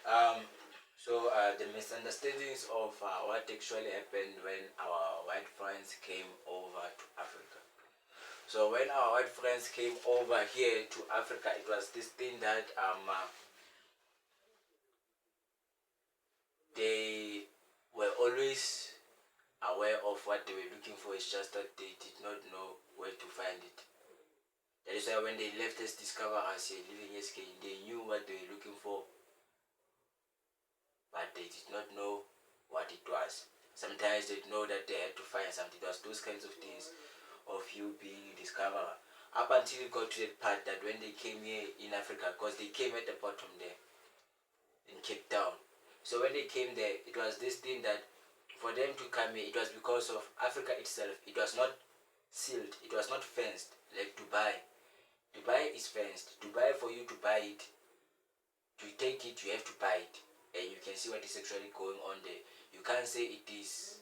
Um, the misunderstandings of what actually happened when our white friends came over to Africa. So when our white friends came over here to Africa, it was this thing that they were always aware of what they were looking for. It's just that they did not know where to find it. That is why when they left us discover us here living in SK, they knew what they were looking for, but they did not know what it was. Sometimes they know that they had to find something. It was those kinds of things of you being a discoverer. Up until it got to that part that when they came here in Africa, because they came at the bottom there in Cape Town. So when they came there, it was this thing that for them to come here, it was because of Africa itself. It was not sealed, it was not fenced like Dubai. Dubai is fenced. Dubai, for you to buy it, to take it, you have to buy it. And you can see what is actually going on there. You can't say it is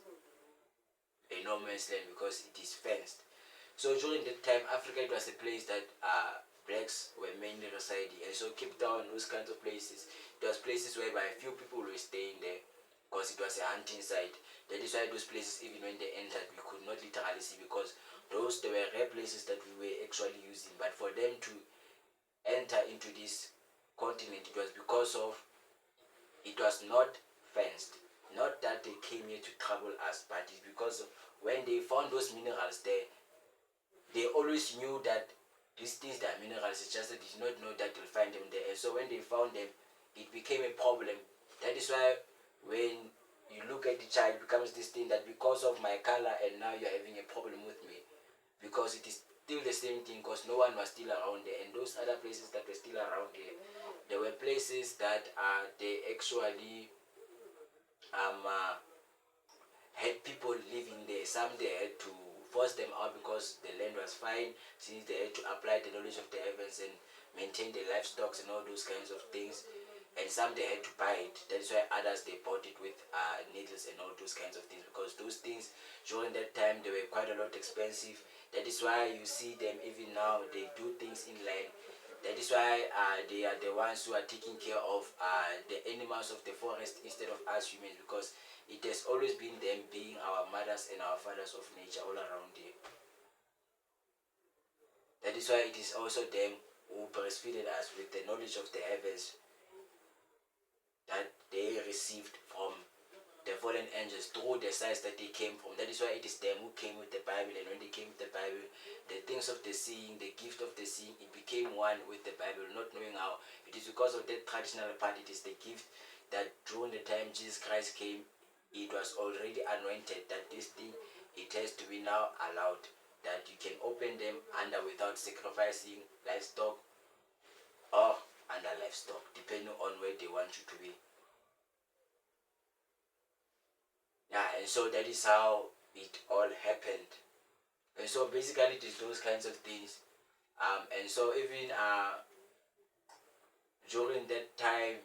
a no man's land because it is fenced. So during that time, Africa, it was a place that blacks were mainly residing. And so Cape Town, those kinds of places, it was places whereby few people were staying there because it was a hunting site. That is why those places, even when they entered, we could not literally see because they were rare places that we were actually using. But for them to enter into this continent, it was because of it was not fenced. Not that they came here to trouble us, but it's because of when they found those minerals there, they always knew that these things that are minerals. It's just that they did not know that they'll find them there. And so when they found them, it became a problem. That is why when you look at the child, it becomes this thing that because of my color and now you're having a problem with me. Because it is still the same thing because no one was still around there. And those other places that were still around there, there were places that they actually had people living there. Some they had to force them out because the land was fine, since they had to apply the knowledge of the heavens and maintain the livestock and all those kinds of things. And some they had to buy it. That is why others they bought it with needles and all those kinds of things, because those things during that time they were quite a lot expensive. That is why you see them even now, they do things in land. That is why they are the ones who are taking care of the animals of the forest instead of us humans, because it has always been them being our mothers and our fathers of nature all around here. That is why it is also them who breastfeeded us with the knowledge of the heavens that they received from the fallen angels through the sides that they came from. That is why it is them who came with the Bible, and when they came with the Bible, the things of the seeing, the gift of the seeing, it became one with the Bible, not knowing how. It is because of that traditional part, it is the gift that during the time Jesus Christ came, it was already anointed that this thing, it has to be now allowed, that you can open them under without sacrificing livestock or under livestock, depending on where they want you to be. Yeah, and so that is how it all happened. And so basically it is those kinds of things. And so even during that time,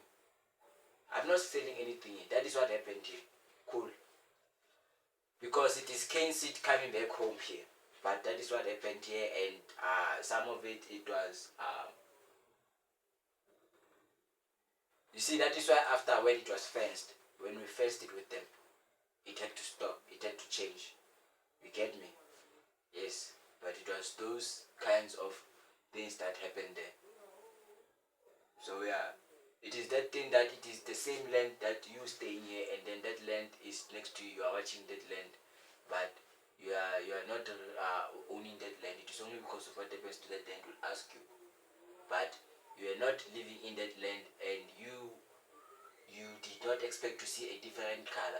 I'm not selling anything. That is what happened here. Cool. Because it is Cain seed coming back home here. But that is what happened here, and some of it was you see, that is why after when it was fenced, when we fenced it with them, it had to stop, it had to change. You get me? Yes. But it was those kinds of things that happened there. So yeah, it is that thing that it is the same land that you staying here, and then that land is next to you. You are watching that land, but you are not owning that land. It is only because of what happens to that land will ask you. But you are not living in that land, and you did not expect to see a different color.